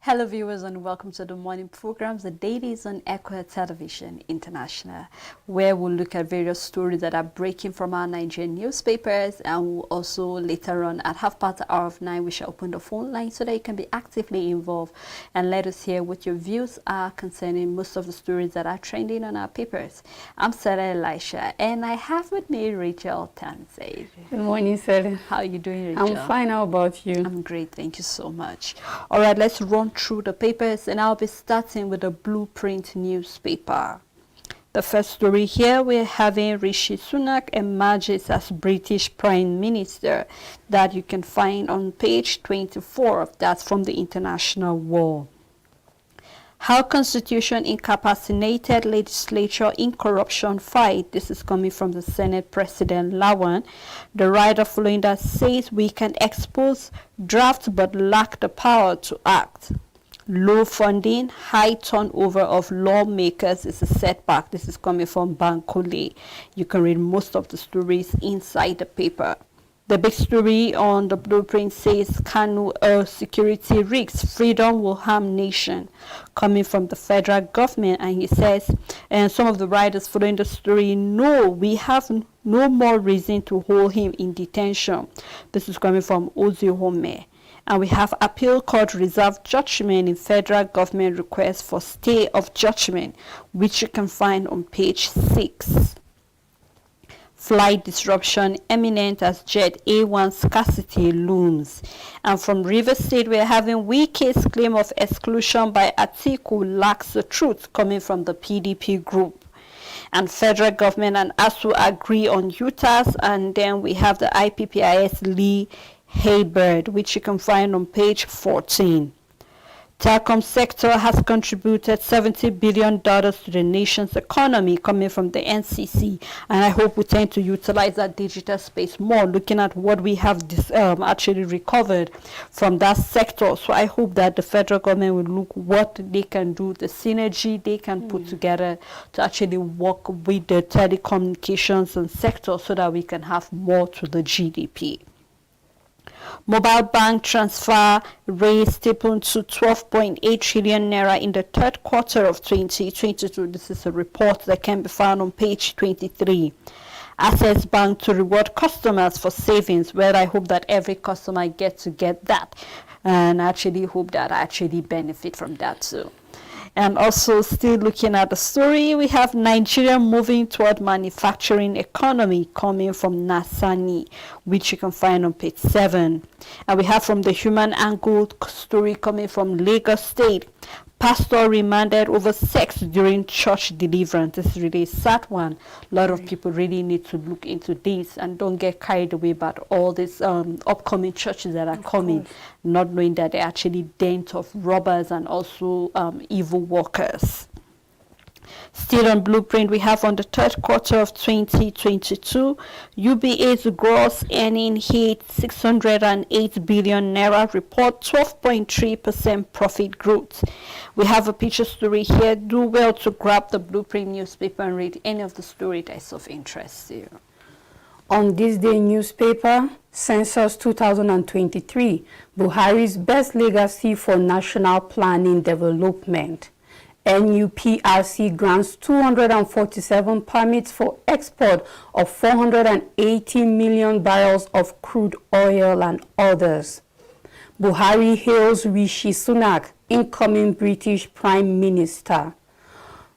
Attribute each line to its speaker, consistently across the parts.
Speaker 1: Hello viewers and welcome to the morning programs, the Dailies on Echo Television International, where we'll look at various stories that are breaking from our Nigerian newspapers, and we'll also later on at 9:30 we shall open the phone line so that you can be actively involved and let us hear what your views are concerning most of the stories that are trending on our papers. I'm Sarah Elisha and I have with me Rachel Tansay.
Speaker 2: Good morning, Sarah.
Speaker 1: How are you doing, Rachel?
Speaker 2: I'm fine. How about you?
Speaker 1: I'm great, thank you so much. All right, let's run through the papers and I'll be starting with the Blueprint newspaper. The first story here, we're having Rishi Sunak emerges as British Prime Minister, that you can find on page 24. That's from the International Wall. How Constitution incapacitated legislature in corruption fight. This is coming from the Senate President Lawan. The writer following that says we can expose draft but lack the power to act. Low funding, high turnover of lawmakers is a setback. This is coming from Bankole. You can read most of the stories inside the paper. The big story on the Blueprint says Kanu security risks, freedom will harm nation, coming from the federal government. And he says, and some of the writers following the story, no, we have no more reason to hold him in detention. This is coming from Ozihome. And we have appeal court reserved judgment in federal government request for stay of judgment, which you can find on page 6. Flight disruption imminent as Jet A1 scarcity looms. And from Rivers State, we're having Wike's claim of exclusion by Atiku lacks the truth, coming from the PDP group. And federal government and ASU agree on UTAS. And then we have the IPPIS Lee Haybird, which you can find on page 14. Telecom sector has contributed $70 billion to the nation's economy, coming from the NCC, and I hope we tend to utilize that digital space more, looking at what we have actually recovered from that sector. So I hope that the federal government will look what they can do, the synergy they can put together to actually work with the telecommunications and sector so that we can have more to the GDP. Mobile bank transfer raised stipend to 12.8 trillion naira in the third quarter of 2022. This is a report that can be found on page 23. Access Bank to reward customers for savings, where I hope that every customer gets to get that, and actually hope that I actually benefit from that too. And also still looking at the story, we have Nigeria moving toward manufacturing economy, coming from Nasani, which you can find on page 7. And we have from the human angle story coming from Lagos State. Pastor remanded over sex during church deliverance. This is really a sad one. A lot of people really need to look into this and don't get carried away by all these upcoming churches that are coming, not knowing that they're actually dens of robbers and also evil workers. Still on Blueprint, we have on the third quarter of 2022, UBA's gross earning hit 608 billion naira, report 12.3% profit growth. We have a picture story here. Do well to grab the Blueprint newspaper and read any of the story that is of interest to you.
Speaker 2: On this day newspaper, Census 2023, Buhari's best legacy for national planning development. NUPRC grants 247 permits for export of 480 million barrels of crude oil and others. Buhari hails Rishi Sunak, incoming British Prime Minister.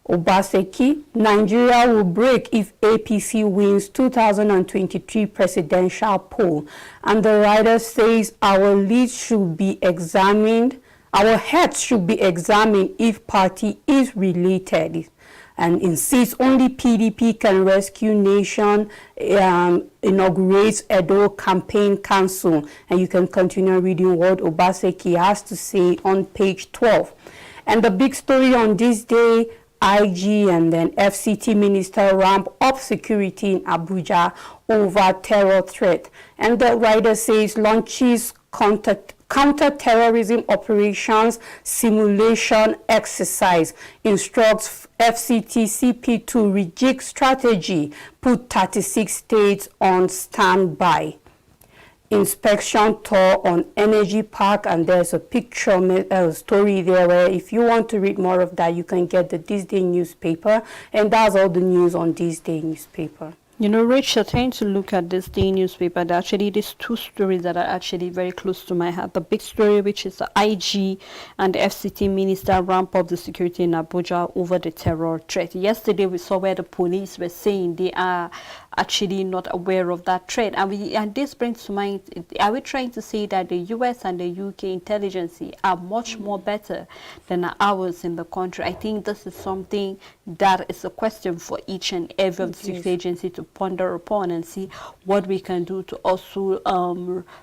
Speaker 2: Obaseki, Nigeria will break if APC wins 2023 presidential poll. And the writer says our leads should be examined. Our heads should be examined if party is related, and insists only PDP can rescue nation, inaugurates Edo Campaign Council. And you can continue reading what Obaseki has to say on page 12. And the big story on this day, IG and then FCT minister ramp up security in Abuja over terror threat. And the writer says launches counter-terrorism operations simulation exercise, instructs FCT-CP to rejig strategy, put 36 states on standby. inspection tour on Energy Park, and there's a picture story there where if you want to read more of that, you can get the This Day newspaper, and that's all the news on This Day newspaper.
Speaker 1: You know, Rachel, trying to look at this day newspaper, there are actually these two stories that are actually very close to my heart. The big story, which is the IG and the FCT minister ramp up the security in Abuja over the terror threat. Yesterday, we saw where the police were saying they are actually not aware of that threat. And this brings to mind, are we trying to say that the US and the UK intelligence are much more better than ours in the country? I think this is something that is a question for each and every of the security agency to ponder upon and see what we can do to also,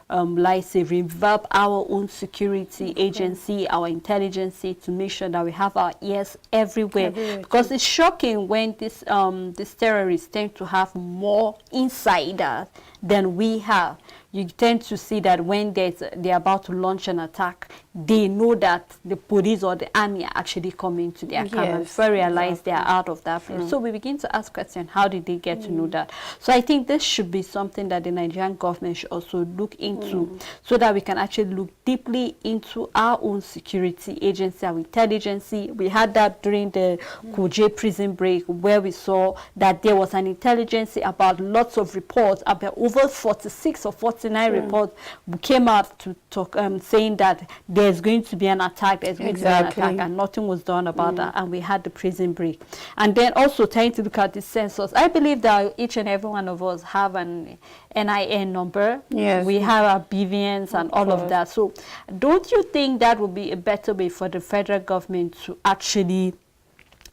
Speaker 1: like say, revamp our own security agency, our intelligence, to make sure that we have our ears everywhere. Because it's shocking when these terrorists tend to have more insiders than we have. You tend to see that when they're about to launch an attack, they know that the police or the army are actually coming to their camp before realize they are out of that place. So we begin to ask questions, how did they get to know that? So I think this should be something that the Nigerian government should also look into, so that we can actually look deeply into our own security agency, our intelligence. We had that during the Kuje prison break, where we saw that there was an intelligence about lots of reports, about over 46 or 49 reports came out to talk, saying that there's going to be an attack, there's going to be an attack, and nothing was done about that, and we had the prison break. And then also trying to look at the census. I believe that each and every one of us have an NIN number. Yes. We have our BVNs and all of that. So don't you think that would be a better way for the federal government to actually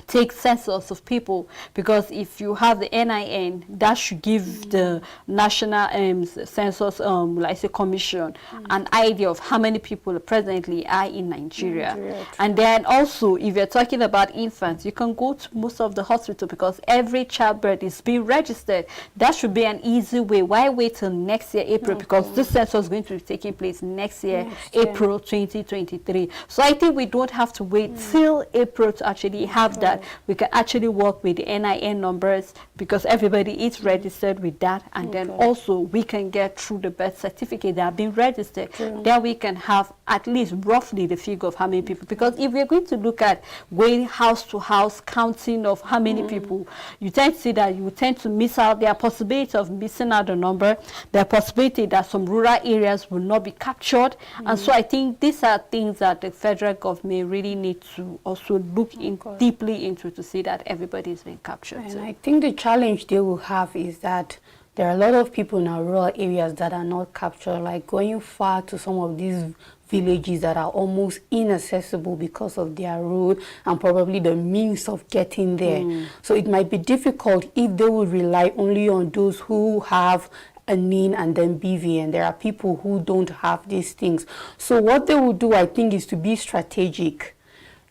Speaker 1: take census of people? Because if you have the NIN, that should give the national census, like say, commission, an idea of how many people presently are in Nigeria. And then also, if you're talking about infants, you can go to most of the hospital, because every childbirth is being registered. That should be an easy way. Why wait till next year, April? Because this census is going to be taking place next year, April 2023. So I think we don't have to wait till April to actually have that. We can actually work with the NIN numbers, because everybody is registered with that, and then also we can get through the birth certificate that have been registered. Then we can have at least roughly the figure of how many people, because if we're going to look at going house to house counting of how many people, you tend to see that you tend to miss out. There are possibility of missing out the number. There are possibility that some rural areas will not be captured. And so I think these are things that the federal government really need to also look deeply into, to see that everybody is being captured.
Speaker 2: And I think the challenge they will have is that there are a lot of people in our rural areas that are not captured, like going far to some of these villages that are almost inaccessible because of their road and probably the means of getting there. So it might be difficult if they will rely only on those who have a NIN and then BVN. There are people who don't have these things. So what they will do, I think, is to be strategic,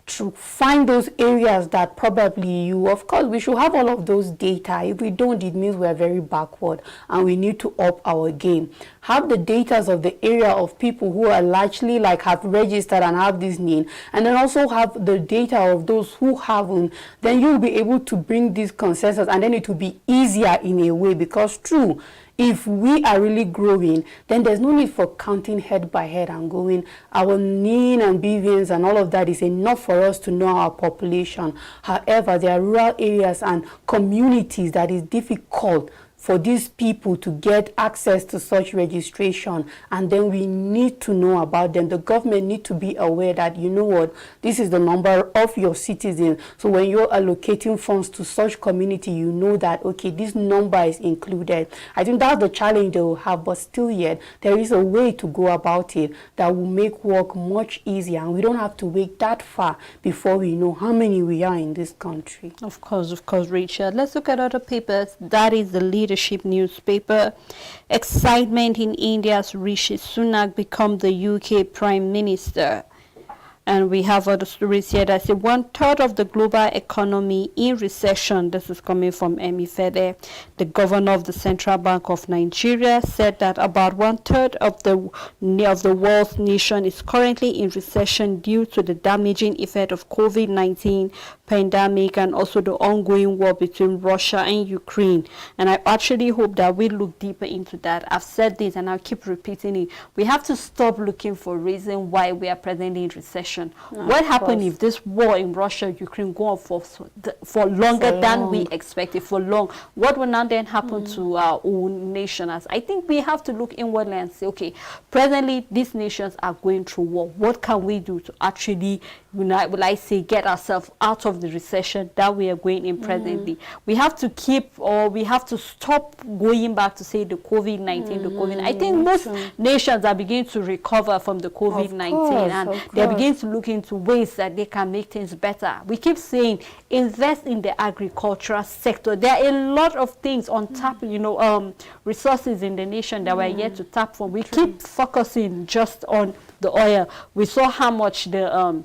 Speaker 2: to find those areas that probably of course, we should have all of those data. If we don't, it means we're very backward, and we need to up our game. Have the data of the area of people who are largely like have registered and have this NIN, and then also have the data of those who haven't. Then you'll be able to bring this consensus, and then it will be easier in a way, because true, if we are really growing, then there's no need for counting head by head and going, our NIN and BVNs and all of that is enough for us to know our population. However, there are rural areas and communities that is difficult for these people to get access to such registration, and then we need to know about them. The government need to be aware that, you know what, this is the number of your citizens. So when you're allocating funds to such community, you know that, okay, this number is included. I think that's the challenge they will have, but still yet, there is a way to go about it that will make work much easier, and we don't have to wait that far before we know how many we are in this country.
Speaker 1: Of course, Rachel. Let's look at other papers. That is the Leadership newspaper. Excitement in India's Rishi Sunak become the UK Prime Minister. And we have other stories here that say 1/3 of the global economy in recession. This is coming from Emi Fede. The governor of the Central Bank of Nigeria said that about 1/3 of the world's nation is currently in recession due to the damaging effect of COVID-19 pandemic and also the ongoing war between Russia and Ukraine. And I actually hope that we look deeper into that. I've said this and I'll keep repeating it. We have to stop looking for reason why we are presently in recession. What happened if this war in Russia, Ukraine go on for longer than we expected, for long? What will now then happen to our own nation? As I think we have to look inwardly and say, okay, presently these nations are going through war. What can we do to actually, will I say, get ourselves out of the recession that we are going in presently? We have to we have to stop going back to say the COVID-19, the COVID. I think most nations are beginning to recover from the COVID-19 and they're beginning to look into ways that they can make things better. We keep saying invest in the agricultural sector. There are a lot of things on tap, resources in the nation that we're yet to tap from. We keep focusing just on the oil. We saw how much the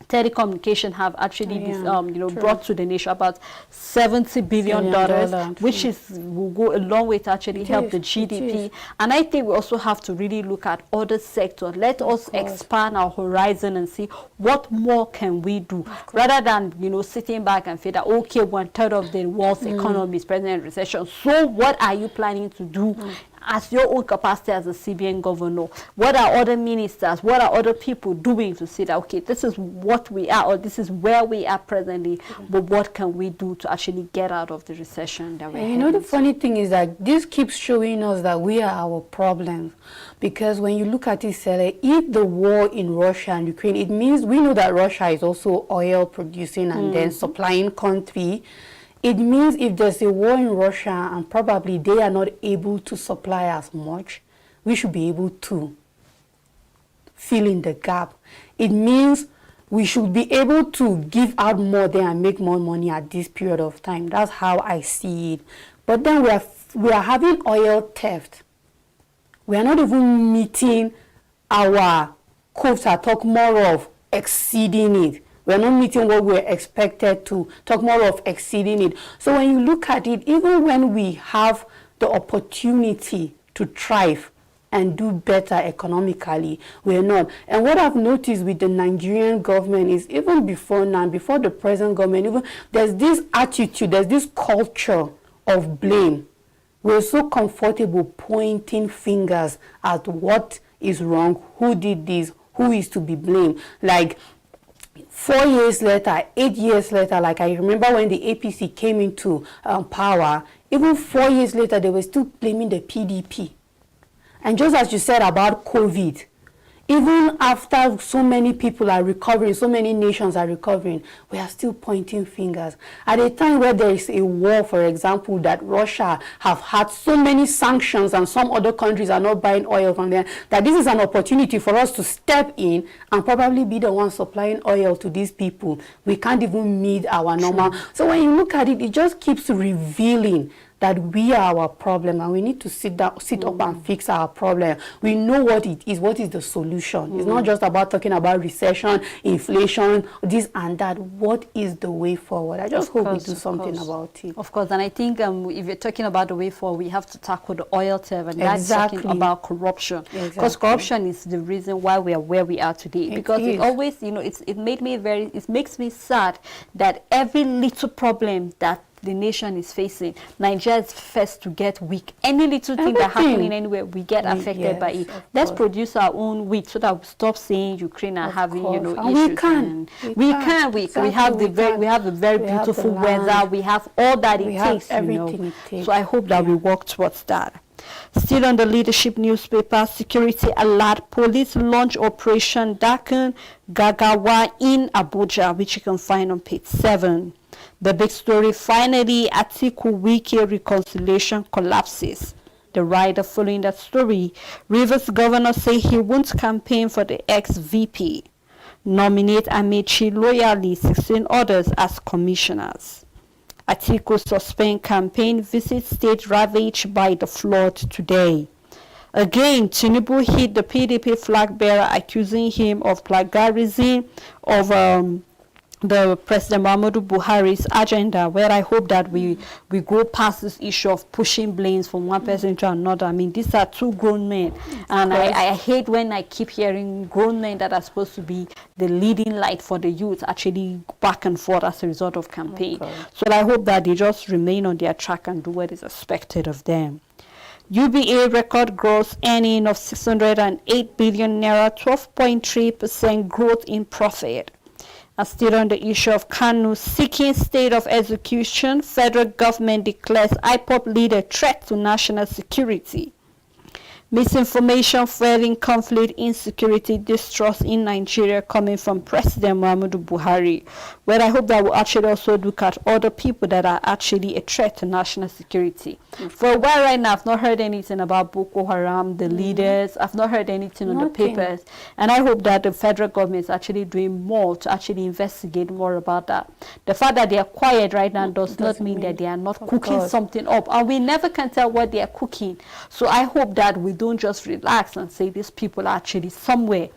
Speaker 1: telecommunication have actually brought to the nation about $70 billion, which will go a long way to actually help the GDP. And I think we also have to really look at other sectors. Let us expand our horizon and see what more can we do, rather than sitting back and feel that okay, 1/3 of the world's economy is present in recession. So what are you planning to do? As your own capacity as a CBN governor, what are other ministers, what are other people doing to say that, okay, this is what we are, or this is where we are presently, but what can we do to actually get out of the recession that we're in?
Speaker 2: The funny thing is that this keeps showing us that we are our problems. Because when you look at it, if the war in Russia and Ukraine, it means we know that Russia is also oil producing and then supplying country. It means if there's a war in Russia and probably they are not able to supply as much, we should be able to fill in the gap. It means we should be able to give out more there and make more money at this period of time. That's how I see it. But then we are having oil theft. We are not even meeting our quota, talk more of exceeding it. We're not meeting what we're expected to, talk more of exceeding it. So when you look at it, even when we have the opportunity to thrive and do better economically, we're not. And what I've noticed with the Nigerian government is even before now, before the present government, there's this attitude, there's this culture of blame. We're so comfortable pointing fingers at what is wrong, who did this, who is to be blamed. Like, 4 years later, 8 years later, like I remember when the APC came into power, even 4 years later, they were still blaming the PDP. And just as you said about COVID, even after so many people are recovering, so many nations are recovering, we are still pointing fingers. At a time where there is a war, for example, that Russia have had so many sanctions and some other countries are not buying oil from them, that this is an opportunity for us to step in and probably be the ones supplying oil to these people. We can't even meet our normal. So when you look at it, it just keeps revealing that we are our problem and we need to sit up and fix our problem. We know what it is. What is the solution? It's not just about talking about recession, inflation, this and that. What is the way forward? I just hope we do something about it.
Speaker 1: Of course, and I think if you're talking about the way forward, we have to tackle the oil theft, and that's talking about corruption. Because corruption is the reason why we are where we are today. Because it always, it makes me sad that every little problem that the nation is facing, Nigeria is first to get weak. Any little thing that happening anywhere, we get affected by it. Let's produce our own wheat so that we stop saying Ukraine are having issues. We have the very beautiful weather. We have all that it takes. Everything it takes. So I hope that we work towards that. Still on the leadership newspaper, security alert, police launch Operation Dakan Gagawa in Abuja, which you can find on page 7. The big story, finally, Atiku Wike reconciliation collapses. The writer following that story, Rivers governor say he won't campaign for the ex-VP. Nominate Amechi loyally, 16 others as commissioners. Atiku suspend campaign, visit state ravaged by the flood today. Again, Tinubu hit the PDP flag bearer, accusing him of plagiarism of the President Muhammadu Buhari's agenda, where I hope that we go past this issue of pushing blames from one person to another. I mean, these are two grown men, and I hate when I keep hearing grown men that are supposed to be the leading light for the youth actually back and forth as a result of campaign. So I hope that they just remain on their track and do what is expected of them. UBA record gross earning of 608 billion naira, 12.3% growth in profit. And still on the issue of Kanu seeking state of execution, federal government declares IPOP leader threat to national security. Misinformation, fueling conflict, insecurity, distrust in Nigeria coming from President Muhammadu Buhari. Well, I hope that we'll actually also look at other people that are actually a threat to national security. For a while right now, I've not heard anything about Boko Haram, the leaders. I've not heard anything on the papers. And I hope that the federal government is actually doing more to actually investigate more about that. The fact that they are quiet right now does not mean that they are not cooking something up. And we never can tell what they are cooking. So I hope that we don't just relax and say these people are actually somewhere,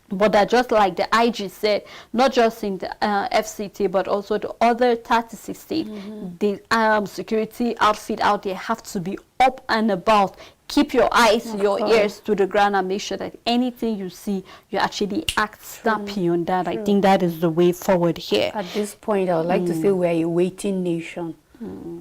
Speaker 1: but that just like the IG said, not just in the FCT but also the other 36 states, the security outfit out there have to be up and about. Keep your eyes, your ears to the ground and make sure that anything you see, you actually act snappy on that. I think that is the way forward here.
Speaker 2: At this point, I would like to say we're a waiting nation.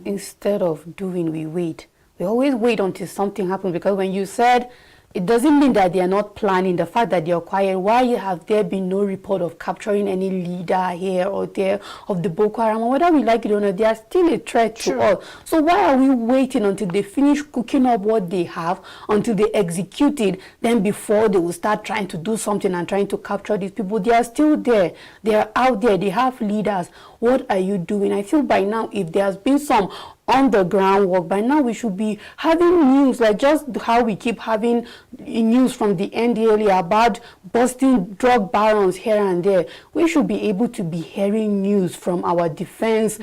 Speaker 2: Instead of doing, we wait. We always wait until something happens, because when you said it doesn't mean that they are not planning, the fact that they are quiet, why have there been no report of capturing any leader here or there of the Boko Haram? Whether we like it or not, they are still a threat to us. So why are we waiting until they finish cooking up what they have, until they execute it, then before they will start trying to do something and trying to capture these people? They are still there. They are out there. They have leaders. What are you doing? I feel by now, if there has been some on the ground work, by now we should be having news, like just how we keep having news from the NDLA about busting drug barons here and there. We should be able to be hearing news from our defense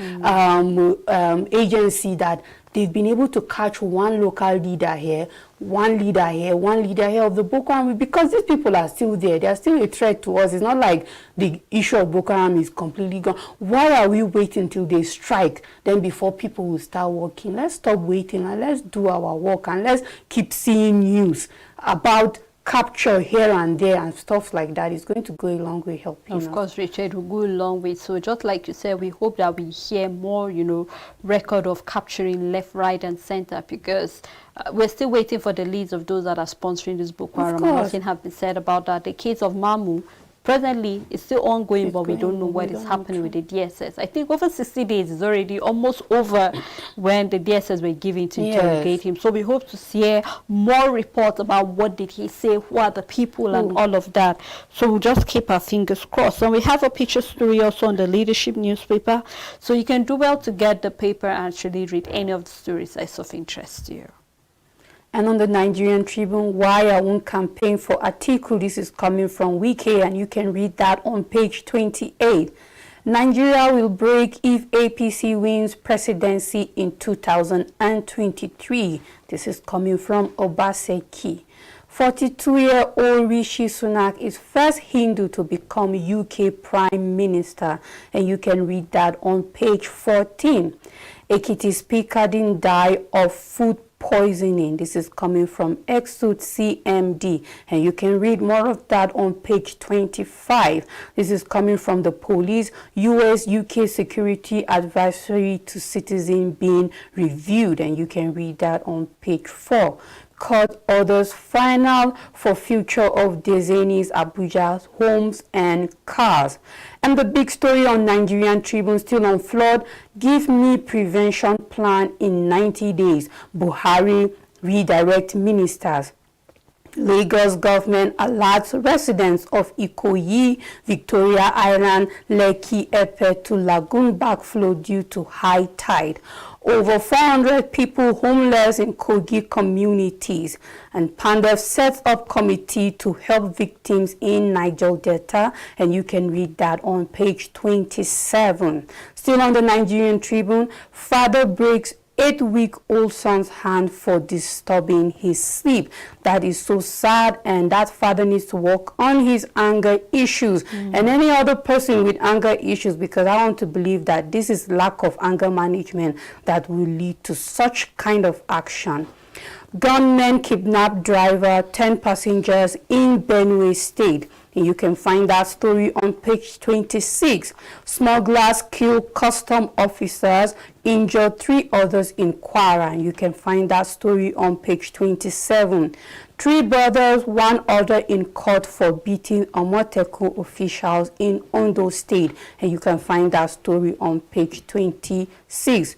Speaker 2: agency that they've been able to catch one local leader here, one leader here, one leader here of the Boko Haram, because these people are still there. They are still a threat to us. It's not like the issue of Boko Haram is completely gone. Why are we waiting till they strike, then before people will start working? Let's stop waiting and let's do our work, and let's keep seeing news about capture here and there and stuff like that. Is going to go a long way helping us.
Speaker 1: Of course, Richard, will go a long way. So just like you said, we hope that we hear more, record of capturing left, right, and center, because we're still waiting for the leads of those that are sponsoring this Boko Haram. Nothing has been said about that. The case of Mamu, presently, it's still ongoing, but we don't know what is happening with the DSS. I think over 60 days is already almost over when the DSS were given to interrogate him. So we hope to see more reports about what did he say, who are the people, and all of that. So we'll just keep our fingers crossed. And we have a picture story also on the Leadership newspaper. So you can do well to get the paper and actually read any of the stories that's of interest to you.
Speaker 2: And on the Nigerian Tribune, why I won't campaign for Atiku. This is coming from Wike, and you can read that on page 28. Nigeria will break if APC wins presidency in 2023. This is coming from Obaseki. 42-year-old Rishi Sunak is first Hindu to become UK Prime Minister, and you can read that on page 14. Ekiti Speaker didn't die of food poisoning. This is coming from Exude CMD, and you can read more of that on page 25. This is coming from the police. US-UK security advisory to citizen being reviewed, and you can read that on page 4. Court orders final for future of Dezeni's Abuja's homes and cars. And the big story on Nigerian Tribune, still on flood. Give me prevention plan in 90 days. Buhari redirect ministers. Lagos government alerts residents of Ikoyi, Victoria Island, Lekki, Epe to lagoon backflow due to high tide. Over 400 people homeless in Kogi communities. And PANDEF sets up committee to help victims in Niger Delta, and you can read that on page 27. Still on the Nigerian Tribune, father breaks 8-week-old son's hand for disturbing his sleep. That is so sad, and that father needs to work on his anger issues and any other person with anger issues, because I want to believe that this is lack of anger management that will lead to such kind of action. Gunmen kidnap driver, 10 passengers in Benue State. You can find that story on page 26. Smugglers kill custom officers, injure 3 others in Kwara. You can find that story on page 27. 3 brothers, 1 other in court for beating Omoteco officials in Ondo State. And you can find that story on page 26.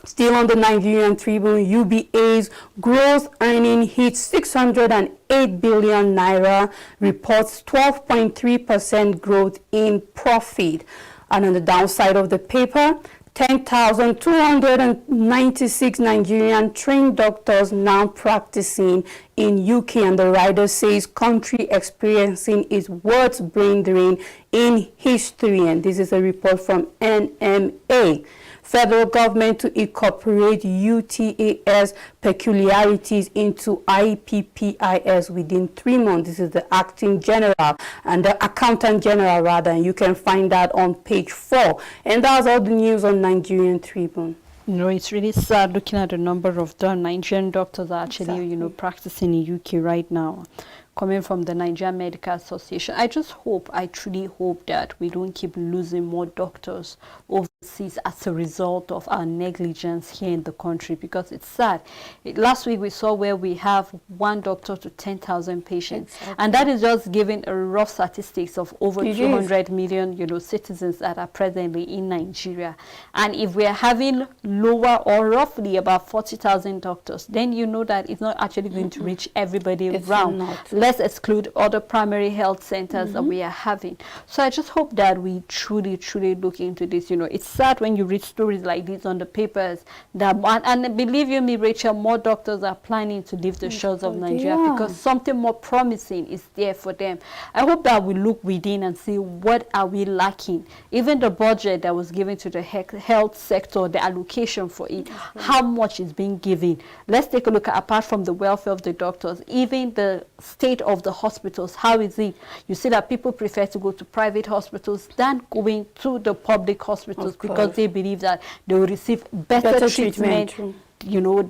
Speaker 2: Still on the Nigerian Tribune, UBA's gross earning hits 608 billion naira, reports 12.3% growth in profit. And on the downside of the paper, 10,296 Nigerian trained doctors now practicing in UK, and the writer says country experiencing its worst brain drain in history. And this is a report from NMA. Federal government to incorporate UTAS peculiarities into IPPIS within 3 months. This is the acting general and the accountant general rather. And you can find that on page 4. And that's all the news on Nigerian Tribune.
Speaker 1: You know, it's really sad looking at the number of Nigerian doctors are actually, practicing in UK right now, coming from the Nigerian Medical Association. I truly hope that we don't keep losing more doctors overseas as a result of our negligence here in the country, because it's sad. Last week we saw where we have 1 doctor to 10,000 patients. Exactly. And that is just giving a rough statistics of over 200 million, citizens that are presently in Nigeria. And if we are having lower or roughly about 40,000 doctors, then you know that it's not actually going to reach everybody around. Let's exclude other primary health centers that we are having. So I just hope that we truly look into this. It's sad when you read stories like this on the papers, and believe you me, Rachel, more doctors are planning to leave the shores of Nigeria because something more promising is there for them. I hope that we look within and see what are we lacking. Even the budget that was given to the health sector, the allocation for it, how much is being given. Let's take a look at, apart from the welfare of the doctors, even the state of the hospitals. How is it? You see that people prefer to go to private hospitals than going to the public hospitals because they believe that they will receive better treatment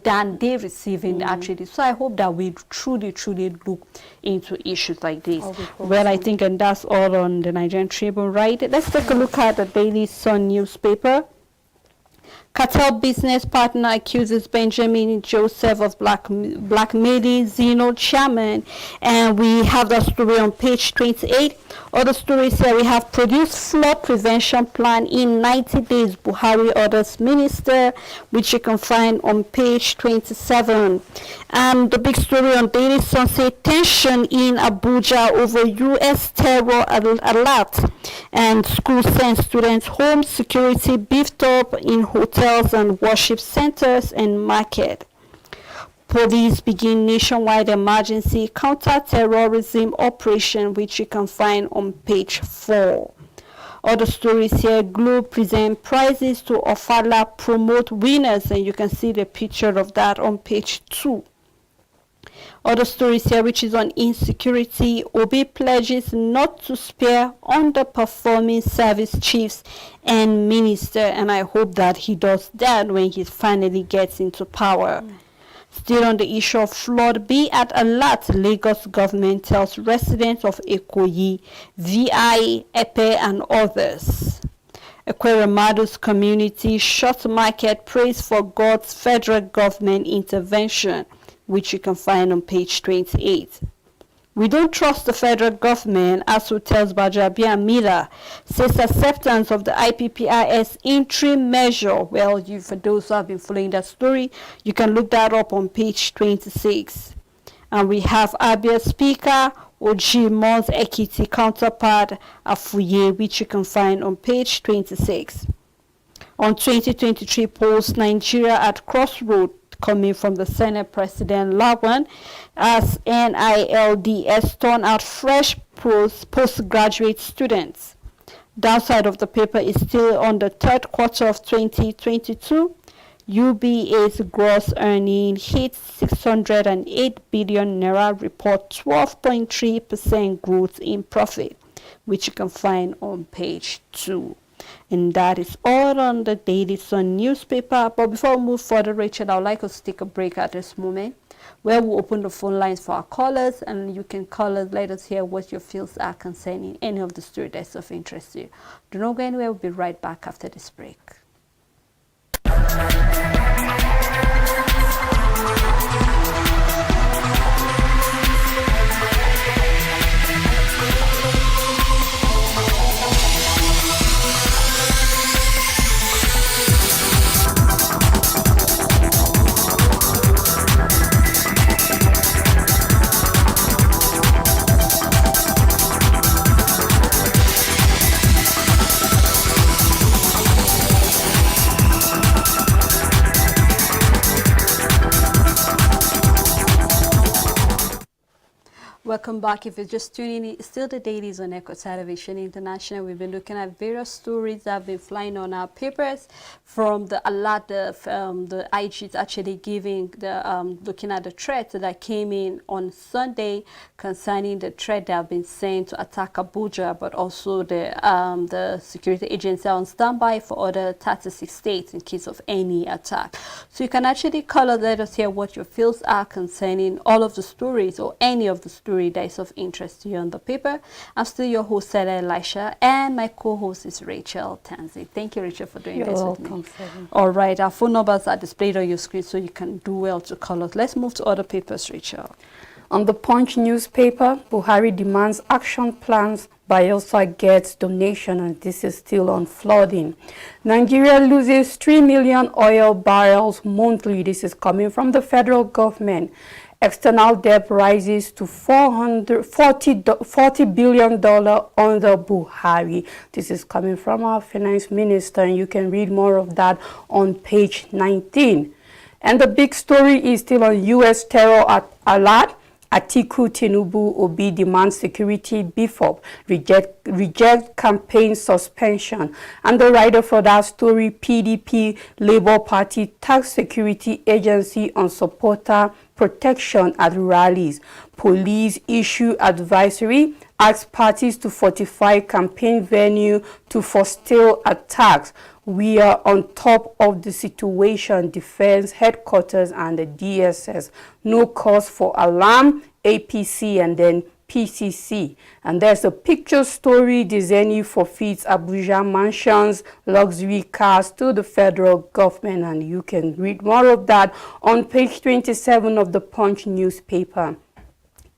Speaker 1: than they're receiving actually. So I hope that we truly look into issues like this. Well, I think, and that's all on the Nigerian Tribune, right? Let's take a look at the Daily Sun newspaper. Cartel business partner accuses Benjamin Joseph of blackmailing Zeno chairman, and we have that story on page 28. Other stories here, we have produced flood prevention plan in 90 days, Buhari orders minister, which you can find on page 27. And the big story on Daily Sun say tension in Abuja over U.S. terror alert, and school send students home, security beefed up in hotels and worship centers and market. Police begin nationwide emergency counter-terrorism operation, which you can find on page 4. Other stories here, Globe present prizes to Ofala promote winners, and you can see the picture of that on page 2. Other stories here, which is on insecurity, Obi pledges not to spare underperforming service chiefs and minister, and I hope that he does that when he finally gets into power. Still on the issue of flood, be at alert, Lagos government tells residents of Ikoyi, VI, Epe and others. Ekweremadu's community short market prays for God's federal government intervention, which you can find on page 28. We don't trust the federal government, as tells Bajabia Mila, says acceptance of the IPPIS interim measure. Well, for those who have been following that story, you can look that up on page 26. And we have Abia Speaker Oji Mons Ekiti counterpart Afuye, which you can find on page 26. On 2023 polls, Nigeria at crossroads, coming from the Senate President Lawan, as NILDS turn out fresh postgraduate students. Downside of the paper is still on the third quarter of 2022. UBA's gross earning hit 608 billion naira, report 12.3% growth in profit, which you can find on page 2. And that is all on the Daily Sun newspaper. But before we move further, Rachel, I would like us to take a break at this moment, where we'll open the phone lines for our callers, and you can call us, let us hear what your feels are concerning any of the story that's of interest to you. Do not go anywhere. We'll be right back after this break. Welcome back. If you're just tuning in, it's still the Dailies on Echo Television International. We've been looking at various stories that have been flying on our papers, from the alert the IG is actually giving, the looking at the threat that came in on Sunday concerning the threat that have been sent to attack Abuja, but also the security agency on standby for other 36 states in case of any attack. So you can actually call us, let us hear what your feels are concerning all of the stories or any of the stories that is of interest to you on the paper. I'm still your host, Sarah Elisha, and my co-host is Rachel Tanzi. Thank you, Rachel, for doing this with me. All right, our phone numbers are displayed on your screen, so you can do well to call us. Let's move to other papers, Rachel.
Speaker 2: On the Punch newspaper, Buhari demands action plans. Bayelsa gets donation, and this is still on flooding. Nigeria loses 3 million oil barrels monthly. This is coming from the federal government. External debt rises to $40 billion under Buhari. This is coming from our finance minister, and you can read more of that on page 19. And the big story is still on U.S. terror alert. Atiku Tinubu Obi demand security beef up, reject campaign suspension. And the writer for that story, PDP Labour Party tax security agency on supporter protection at rallies. Police issue advisory, ask parties to fortify campaign venue to forestall attacks. We are on top of the situation, Defense Headquarters and the DSS. No cause for alarm, APC and then PCC. And there's a picture story, Disney forfeits Abuja mansions, luxury cars to the federal government, and you can read more of that on page 27 of the Punch newspaper.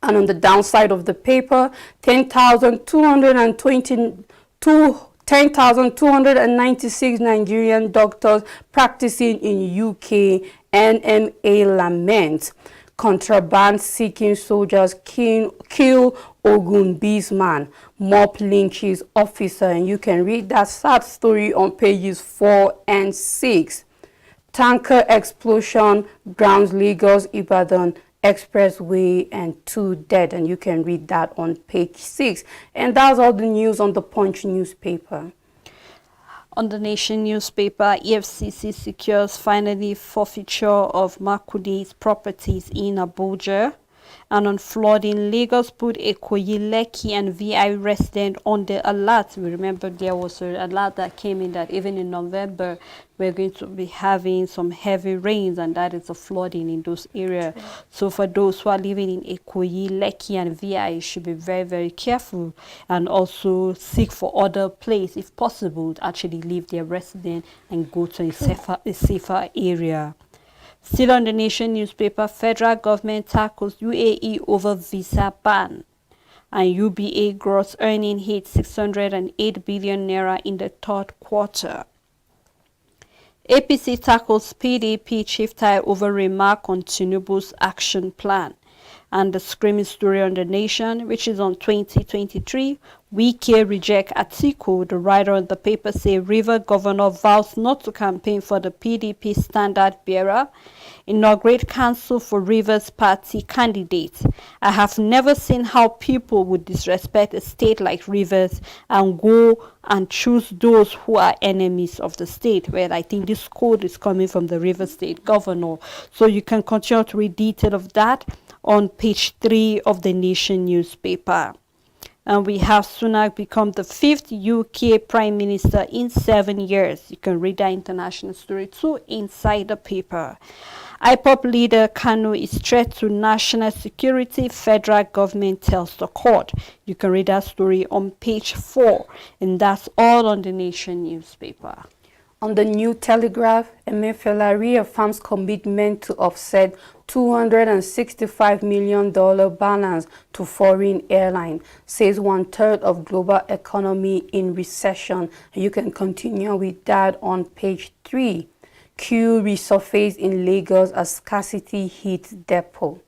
Speaker 2: And on the downside of the paper, 10,296 Nigerian doctors practicing in UK, NMA laments. Contraband seeking soldiers kill Ogun Bisman. Mob lynches officer, and you can read that sad story on pages 4 and 6. Tanker explosion grounds Lagos Ibadan Expressway and 2 dead, and you can read that on page 6. And that's all the news on the Punch newspaper.
Speaker 1: On the Nation newspaper, EFCC secures finally forfeiture of Makudi's properties in Abuja. And on flooding, Lagos put Ikoyi, Lekki and VI resident on the alert. We remember there was an alert that came in that even in November, we're going to be having some heavy rains, and that is a flooding in those areas. So for those who are living in Ikoyi, Lekki and VI, you should be very, very careful, and also seek for other place, if possible, to actually leave their residence and go to a safer area. Still on the Nation newspaper, federal government tackles UAE over visa ban. And UBA gross earning hit 608 billion naira in the third quarter. APC tackles PDP chief tie over remark on Tinubu's action plan. And the screaming story on the Nation, which is on 2023, Wike reject Atiku. The writer on the paper say River governor vows not to campaign for the PDP standard bearer. Inaugurate council for Rivers party candidates. I have never seen how people would disrespect a state like Rivers and go and choose those who are enemies of the state. Well, I think this quote is coming from the Rivers State governor. So you can continue to read detail of that on page 3 of the Nation newspaper. And we have Sunak become the 5th UK Prime Minister in 7 years. You can read that international story too inside the paper. IPOP leader Kanu is threat to national security, federal government tells the court. You can read that story on page 4. And that's all on the Nation newspaper.
Speaker 2: On the New Telegraph, Emefiele reaffirms commitment to offset $265 million balance to foreign airline, says 1/3 of global economy in recession. And you can continue with that on page 3. Queue resurface in Lagos as scarcity hits depot.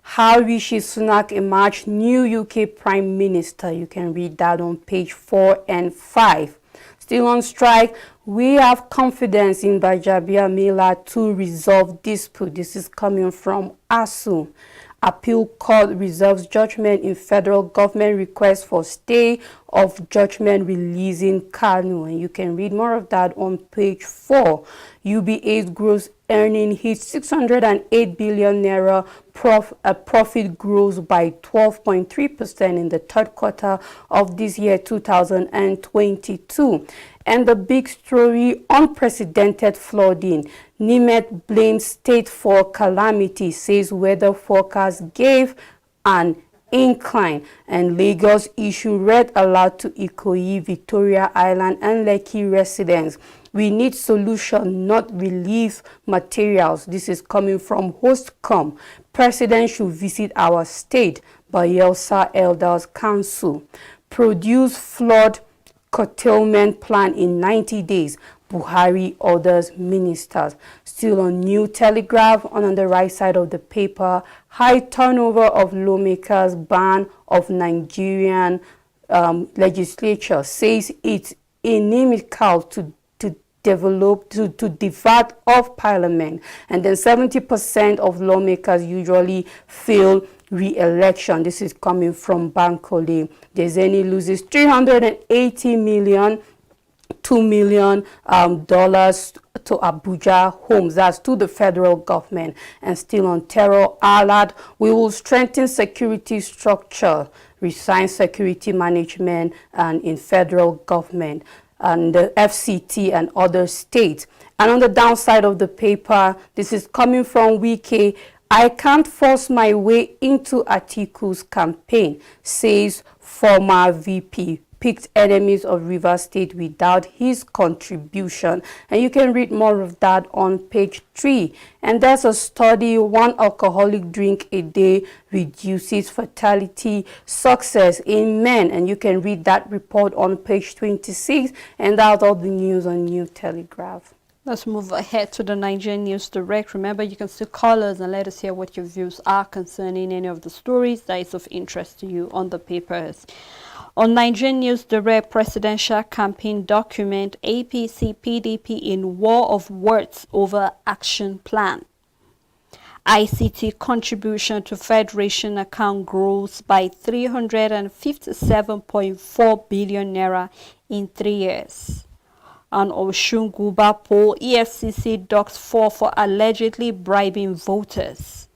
Speaker 2: How Rishi Sunak emerged new UK Prime Minister. You can read that on page 4 and 5. Still on strike, we have confidence in Gbajabiamila to resolve dispute. This is coming from ASU. Appeal Court reserves judgment in federal government request for stay of judgment releasing Kanu. And you can read more of that on page 4. UBA's gross earning hit 608 billion naira. Profit grows by 12.3% in the third quarter of this year, 2022. And the big story, unprecedented flooding. Nimet blames state for calamity, says weather forecast gave an incline. And Lagos issue red alert to Ikoyi, Victoria Island and Lekki residents. We need solution, not relief materials. This is coming from HostCom. President should visit our state, Bayelsa Elders Council. Produce flood curtailment plan in 90 days. Buhari orders ministers. Still on New Telegraph, on the right side of the paper, high turnover of lawmakers, ban of Nigerian legislature, says it's inimical to divert of parliament. And then 70% of lawmakers usually fail re-election. This is coming from Bankole. Deseni loses $380 million, $2 million dollars to Abuja homes. That's to the federal government. And still on terror alert, we will strengthen security structure, resign security management and in federal government and the FCT and other states. And on the downside of the paper, this is coming from Wike. I can't force my way into Atiku's campaign, says former VP. Picked enemies of Rivers State without his contribution. And you can read more of that on page 3. And there's a study, 1 alcoholic drink a day reduces fertility success in men. And you can read that report on page 26. And that's all the news on New Telegraph.
Speaker 1: Let's move ahead to the Nigerian News Direct. Remember, you can still call us and let us hear what your views are concerning any of the stories that is of interest to you on the papers. On Nigerian News Direct, presidential campaign document, APC PDP in war of words over action plan. ICT contribution to Federation account grows by 357.4 billion naira in 3 years. On Osun Guba poll, EFCC docks 4 for allegedly bribing voters.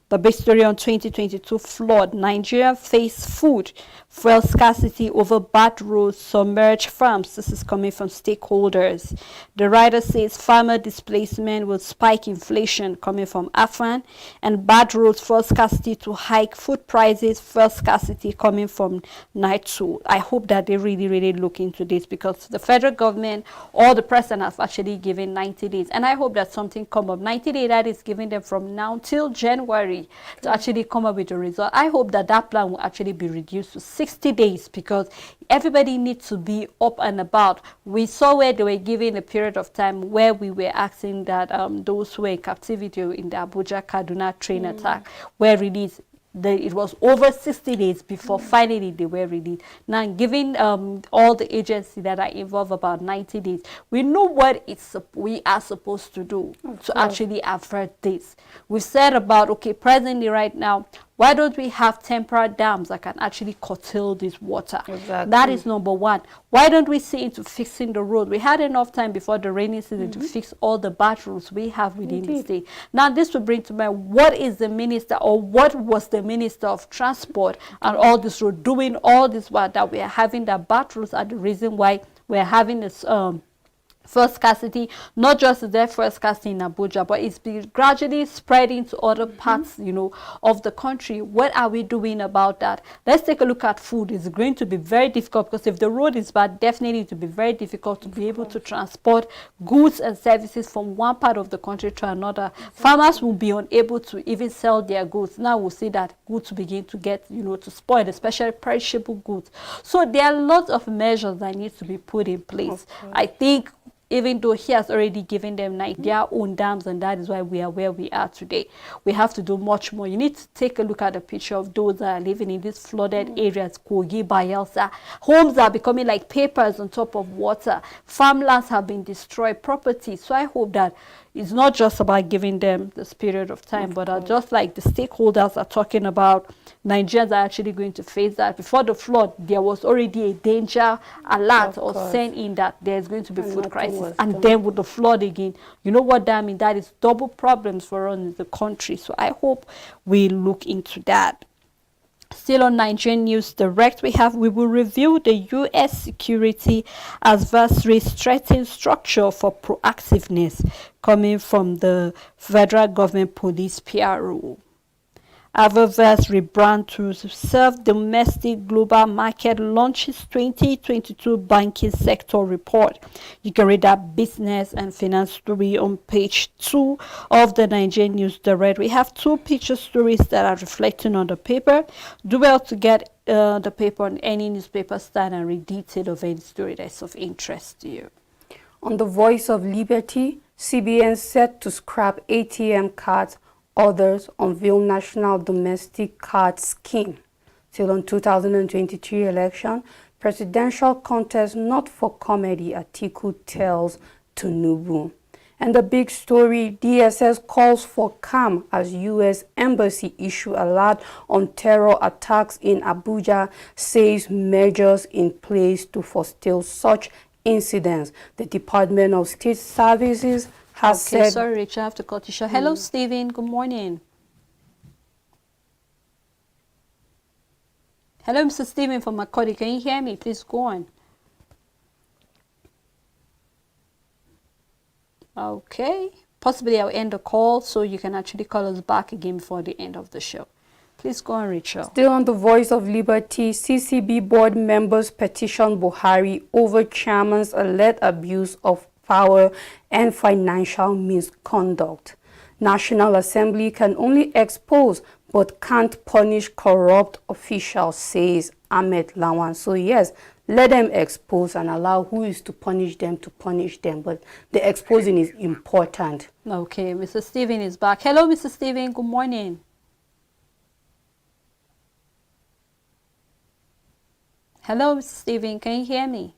Speaker 1: The big story on 2022 flood. Nigeria face food, fuel scarcity over bad roads, submerged farms. This is coming from stakeholders. The writer says farmer displacement will spike inflation, coming from Afan, and bad roads, fuel scarcity to hike food prices, fuel scarcity coming from Naitu. I hope that they really look into this, because the federal government or the president has actually given 90 days. And I hope that something come up. 90 days that is giving them from now till January to actually come up with a result. I hope that that plan will actually be reduced to 60 days, because everybody needs to be up and about. We saw where they were giving a period of time where we were asking that those who were in captivity in the Abuja Kaduna train attack were released. it was over 60 days before finally they were released. Now, giving all the agencies that are involved about 90 days, we know what we are supposed to do to actually avert this. We've said about, okay, presently right now, why don't we have temporary dams that can actually curtail this water?
Speaker 2: Exactly.
Speaker 1: That is number one. Why don't we see into fixing the road? We had enough time before the rainy season to fix all the bad roads we have within the state. Now, this will bring to mind, what is the minister, or what was the minister of transport and all this road doing all this while that we are having that bad roads are the reason why we're having this first scarcity. Not just is there first scarcity in Abuja, but it's been gradually spreading to other parts, you know, of the country. What are we doing about that? Let's take a look at food. It's going to be very difficult, because if the road is bad, definitely it will be very difficult to be able to transport goods and services from one part of the country to another. Farmers will be unable to even sell their goods. Now we'll see that goods begin to get, you know, to spoil, especially perishable goods. So there are lots of measures that need to be put in place. I think, even though he has already given them their own dams, and that is why we are where we are today, we have to do much more. You need to take a look at the picture of those that are living in these flooded areas, Kogi, Bayelsa. Homes are becoming like papers on top of water. Farmlands have been destroyed, property. So I hope that it's not just about giving them this period of time, but just like the stakeholders are talking about, Nigerians are actually going to face that. Before the flood, there was already a danger alert or sent in that there's going to be food crisis. And then with the flood again, you know what that means? That is double problems for us in the country. So I hope we look into that. Still on Nigerian News Direct, we will review the U.S. security adversaries threatening structure for proactiveness, coming from the federal government police PRO. Avaverse rebrand to serve domestic global market launches 2022 banking sector report. You can read that business and finance story on page 2 of the Nigerian News Direct. We have 2 picture stories that are reflecting on the paper. Do well to get the paper on any newspaper stand and read detail of any story that's of interest to you.
Speaker 2: On the Voice of Liberty, CBN set to scrap ATM cards. Others unveil national domestic card scheme. Till on 2023 election, presidential contest not for comedy, Atiku tells Tinubu. And the big story, DSS calls for calm as U.S. Embassy issue alert on terror attacks in Abuja, says measures in place to forestall such incidents. The Department of State Services has said...
Speaker 1: Sorry, Rich, I have to cut you short. Hello, Stephen. Good morning. Hello, Mr. Stephen from Makodi. Can you hear me? Please go on. Okay. Possibly I'll end the call so you can actually call us back again before the end of the show. Please go on, Rachel.
Speaker 2: Still on the Voice of Liberty, CCB board members petition Buhari over chairman's alleged abuse of power and financial misconduct. National Assembly can only expose but can't punish corrupt officials, says Ahmed Lawan. So yes, let them expose and allow who is to punish them, but the exposing is important.
Speaker 1: Okay, Mr. Stephen is back. Hello, Mr. Stephen. Good morning. Hello, Mr. Stephen. Can you hear me?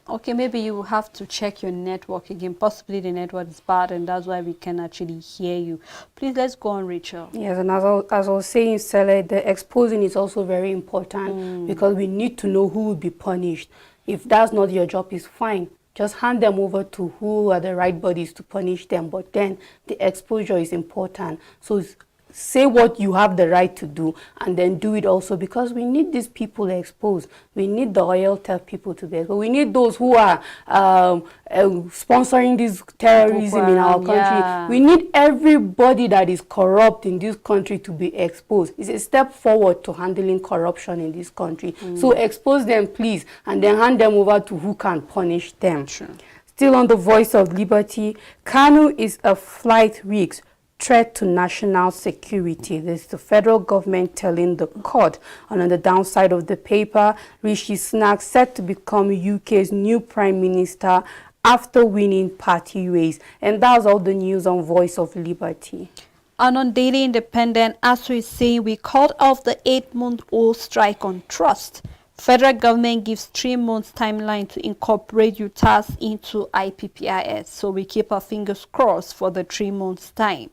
Speaker 1: Okay, maybe you will have to check your network again. Possibly the network is bad and that's why we can actually hear you. Please, let's go on, Rachel.
Speaker 2: Yes, and as I was saying, Sele, the exposing is also very important because we need to know who will be punished. If that's not your job, it's fine. Just hand them over to who are the right bodies to punish them. But then the exposure is important. So say what you have the right to do and then do it also, because we need these people exposed. We need the Oiltel people to be exposed. We need those who are sponsoring this terrorism in our country. Yeah. We need everybody that is corrupt in this country to be exposed. It's a step forward to handling corruption in this country. So expose them, please, and then hand them over to who can punish them.
Speaker 1: Sure.
Speaker 2: Still on the Voice of Liberty, Kanu is a flight risk. Threat to national security. This is the federal government telling the court. And on the downside of the paper, Rishi Sunak set to become UK's new Prime Minister after winning party race. And that's all the news on Voice of Liberty.
Speaker 1: And on Daily Independent, ASU is saying we called off the 8-month-old strike on trust. Federal government gives 3 months timeline to incorporate UTAS into IPPIS. So we keep our fingers crossed for the 3 months time.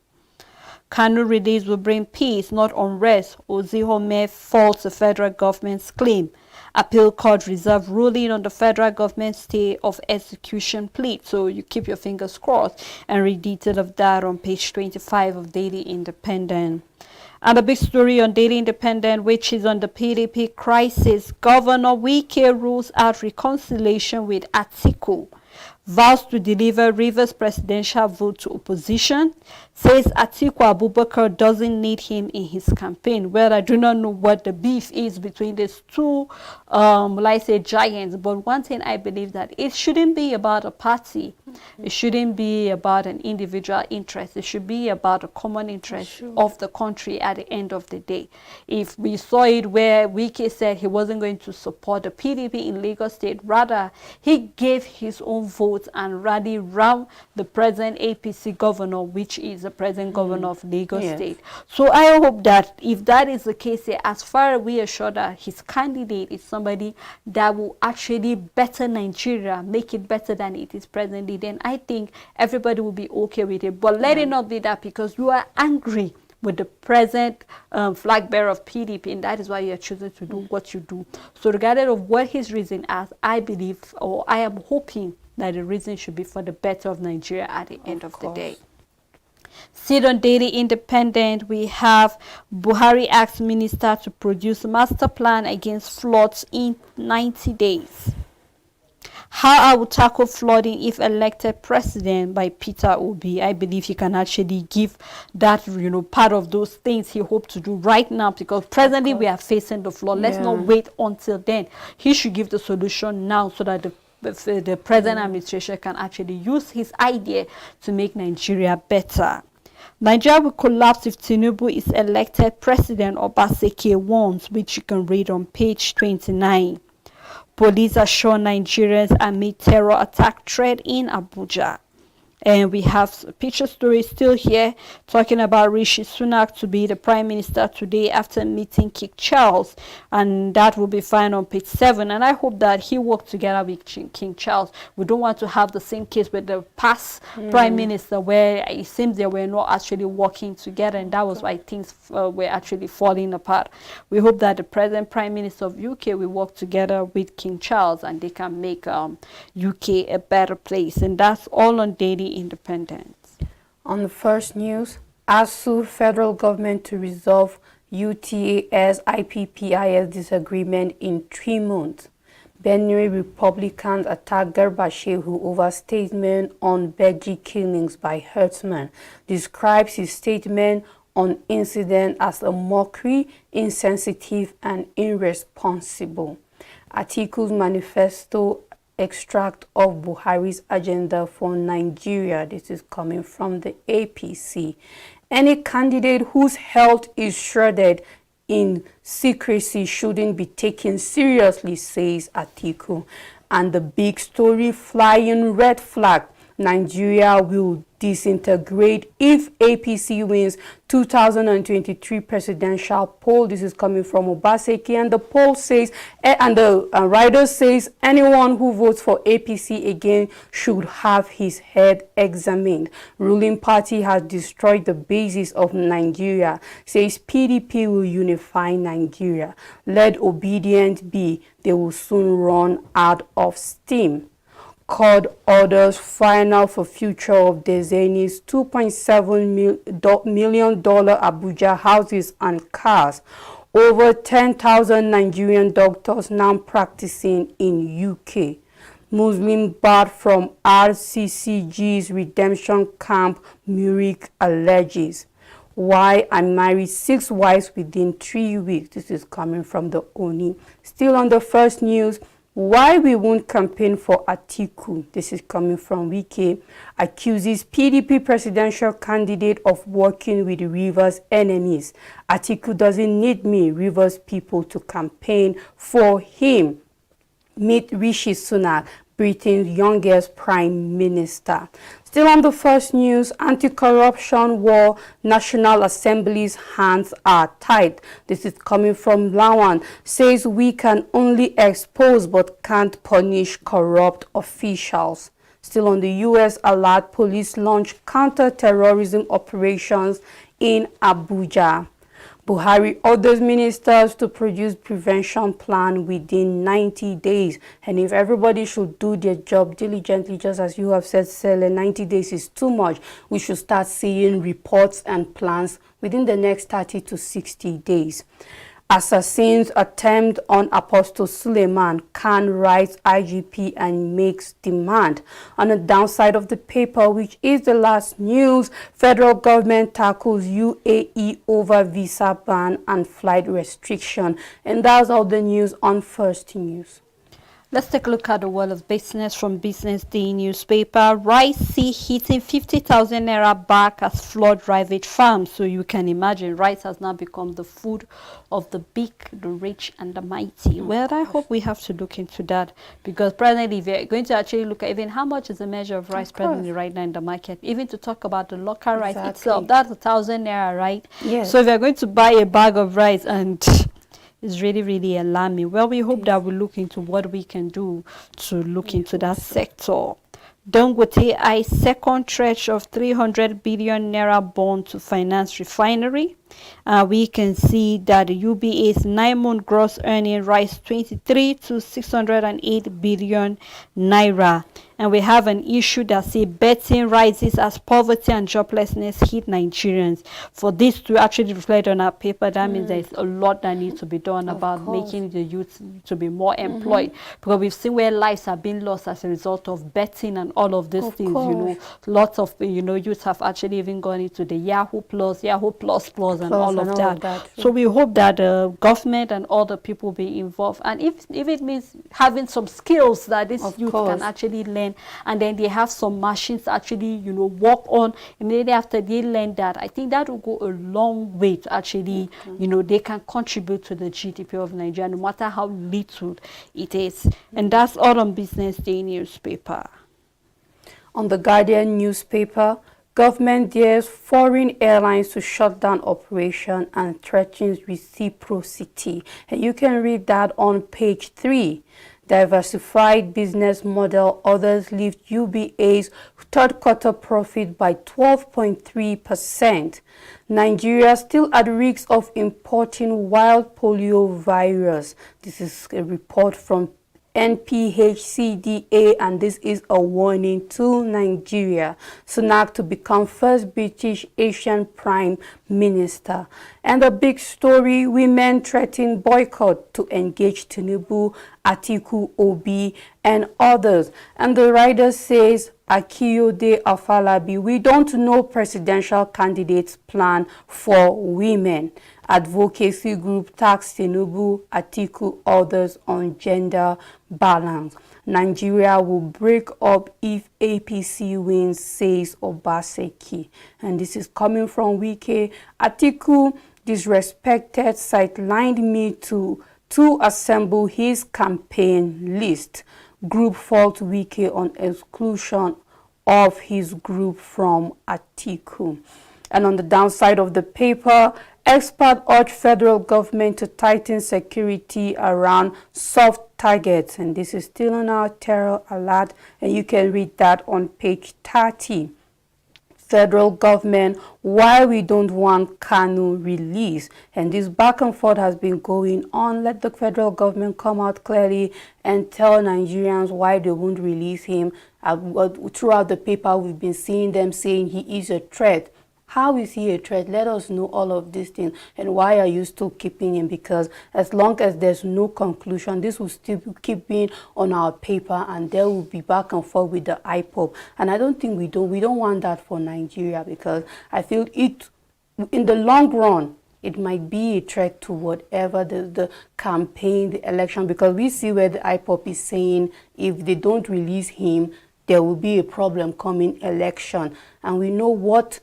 Speaker 1: Kanu release will bring peace, not unrest. Ozihome faults the federal government's claim. Appeal court reserve ruling on the federal government stay of execution plea. So you keep your fingers crossed and read detail of that on page 25 of Daily Independent. And a big story on Daily Independent, which is on the PDP crisis. Governor Wike rules out reconciliation with Atiku. Vows to deliver Rivers presidential vote to opposition. Says Atiku Abubakar doesn't need him in his campaign. Well, I do not know what the beef is between these two, let's say, giants. But one thing I believe that it shouldn't be about a party. It shouldn't be about an individual interest. It should be about a common interest of the country at the end of the day. If we saw it where Wike said he wasn't going to support the PDP in Lagos State, rather he gave his own vote and rallied round the present APC governor, which is the present governor of Lagos State. So I hope that if that is the case, as far as we are sure that his candidate is somebody that will actually better Nigeria, make it better than it is presently, then I think everybody will be okay with it. But let it not be that because you are angry with the present flag bearer of PDP, and that is why you are choosing to do what you do. So regardless of what his reason is, I believe, or I am hoping that the reason should be for the better of Nigeria at the end of the day. Still on Daily Independent, we have Buhari asks minister to produce master plan against floods in 90 days. How I will tackle flooding if elected president by Peter Obi. I believe he can actually give that, part of those things he hoped to do right now, because presently we are facing the flood. Let's not wait until then. He should give the solution now so that the present administration can actually use his idea to make Nigeria better. Nigeria will collapse if Tinubu is elected president, Obaseki warns, which you can read on page 29. Police assure Nigerians amid terror attack threat in Abuja. And we have a picture story still here talking about Rishi Sunak to be the Prime Minister today after meeting King Charles. And that will be found on page 7. And I hope that he worked together with King Charles. We don't want to have the same case with the past Prime Minister where it seems they were not actually working together. And that was why things were actually falling apart. We hope that the present Prime Minister of UK will work together with King Charles and they can make UK a better place. And that's all on Daily Independent.
Speaker 2: On the first news, ASU federal government to resolve UTAS IPPIS disagreement in 3 months. Benue Republicans attack Garba Shehu over statement on Beji killings by herdsmen. Describes his statement on incident as a mockery, insensitive and irresponsible. Atiku's manifesto extract of Buhari's agenda for Nigeria. This is coming from the APC. Any candidate whose health is shrouded in secrecy shouldn't be taken seriously, says Atiku. And the big story, flying red flag. Nigeria will disintegrate if APC wins 2023 presidential poll. This is coming from Obaseki, and the poll says, and the writer says, anyone who votes for APC again should have his head examined. Ruling party has destroyed the basis of Nigeria, says PDP will unify Nigeria. Let obedient be, they will soon run out of steam. Court orders final for future of Dezeni's $2.7 million Abuja houses and cars. Over 10,000 Nigerian doctors now practicing in UK. Muslim barred from RCCG's redemption camp, Murik alleges. Why I married 6 wives within 3 weeks. This is coming from the Oni. Still on the first news, why we won't campaign for Atiku. This is coming from Wike. Accuses PDP presidential candidate of working with Rivers enemies. Atiku doesn't need me, Rivers people, to campaign for him. Meet Rishi Sunak. Britain's youngest prime minister. Still on the first news, anti-corruption war, National Assembly's hands are tied. This is coming from Lawan. Says we can only expose but can't punish corrupt officials. Still on the U.S. alert, police launch counter-terrorism operations in Abuja. Buhari orders ministers to produce prevention plan within 90 days. And if everybody should do their job diligently, just as you have said, Sele, 90 days is too much. We should start seeing reports and plans within the next 30 to 60 days. Assassins attempt on Apostle Suleiman. Khan writes IGP and makes demand. On the downside of the paper, which is the last news, federal government tackles UAE over visa ban and flight restriction. And that's all the news on First News.
Speaker 1: Let's take a look at the world of business from Business Day newspaper. Rice sea hitting 50,000 naira back as flood ravaged farms. So you can imagine rice has now become the food of the big, the rich, and the mighty. Well, I hope we have to look into that, because presently, if you're going to actually look at even how much is a measure of rice presently right now in the market, even to talk about the local rice itself, that's 1,000 naira, right?
Speaker 2: Yes.
Speaker 1: So if you're going to buy a bag of rice and is really, really alarming. Well, we hope that we look into what we can do to look into that sector. Dangote eyes second tranche of 300 billion naira bond to finance refinery. We can see that the UBA's 9-month gross earning rise 23 to 608 billion naira. And we have an issue that says betting rises as poverty and joblessness hit Nigerians. For this to actually reflect on our paper, that means there's a lot that needs to be done about making the youth to be more employed. Because we've seen where lives have been lost as a result of betting and all of these things. You know, lots of youth have actually even gone into the Yahoo Plus, Yahoo Plus Plus, and all of that. So we hope that the government and all the people be involved. And if it means having some skills that this youth can actually learn, and then they have some machines actually work on, immediately after they learn that, I think that will go a long way to actually they can contribute to the GDP of Nigeria, no matter how little it is. And that's all on Business Day newspaper.
Speaker 2: On the Guardian newspaper, government dares foreign airlines to shut down operation and threatens reciprocity. And you can read that on page 3. Diversified business model, others lift UBA's third quarter profit by 12.3%. Nigeria still at risk of importing wild polio virus. This is a report from NPHCDA, and this is a warning to Nigeria. Sunak to become first British Asian Prime Minister. And the big story, women threaten boycott to engage Tinubu, Atiku, Obi, and others. And the writer says, Akiyode Afalabi, we don't know presidential candidates' plan for women. Advocacy group tax Tinubu, Atiku, others on gender balance. Nigeria will break up if APC wins, says Obaseki. And this is coming from Wike. Atiku disrespected, sidelined me to assemble his campaign list. Group fault Wike on exclusion of his group from Atiku. And on the downside of the paper, experts urge federal government to tighten security around soft targets. And this is still on our terror alert, and you can read that on page 30. Federal government, why we don't want Kanu released. And this back and forth has been going on. Let the federal government come out clearly and tell Nigerians why they won't release him. Throughout the paper, we've been seeing them saying he is a threat. How is he a threat? Let us know all of these things. And why are you still keeping him? Because as long as there's no conclusion, this will still keep being on our paper, and there will be back and forth with the IPOB. And I don't think we don't want that for Nigeria, because I feel it, in the long run, it might be a threat to whatever the campaign, the election, because we see where the IPOB is saying if they don't release him, there will be a problem coming election. And we know what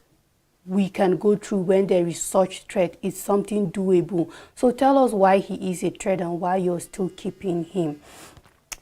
Speaker 2: we can go through when there is such threat. It's something doable. So tell us why he is a threat and why you're still keeping him.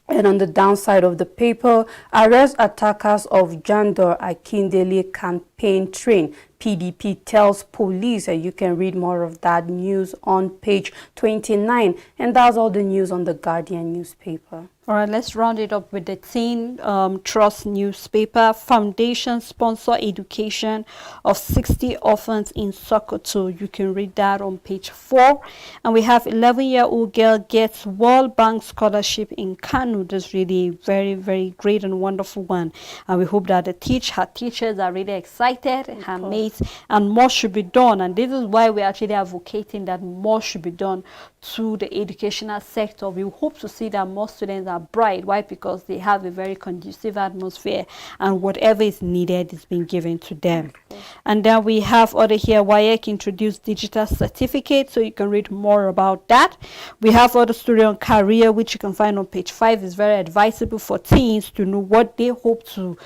Speaker 2: And on the downside of the paper, arrest attackers of Jandor Akindele campaign train. PDP tells police, and you can read more of that news on page 29. And that's all the news on the Guardian newspaper.
Speaker 1: All right, let's round it up with the Teen Trust newspaper. Foundation sponsor education of 60 orphans in Sokoto. You can read that on page 4. And we have 11-year-old girl gets World Bank scholarship in Kano. That's really very, very great and wonderful one. And we hope that her teachers are really excited, her mates, and more should be done. And this is why we're actually advocating that more should be done to the educational sector. We hope to see that more students are bright. Why? Because they have a very conducive atmosphere, and whatever is needed is being given to them. And then we have other here, WAEC introduced digital certificate, so you can read more about that. We have other story on career, which you can find on page 5. It's very advisable for teens to know what they hope to,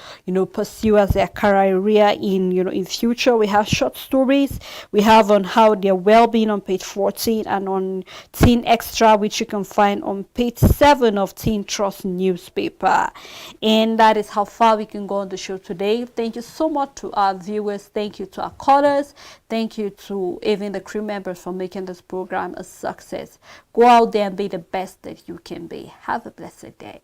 Speaker 1: pursue as their career in future. We have short stories. We have on how their well-being on page 14, and on Teen Extra, which you can find on page 7 of Teen Trust newspaper. And that is how far we can go on the show today. Thank you so much to our viewers. Thank you to our callers. Thank you to even the crew members for making this program a success. Go out there and be the best that you can be. Have a blessed day.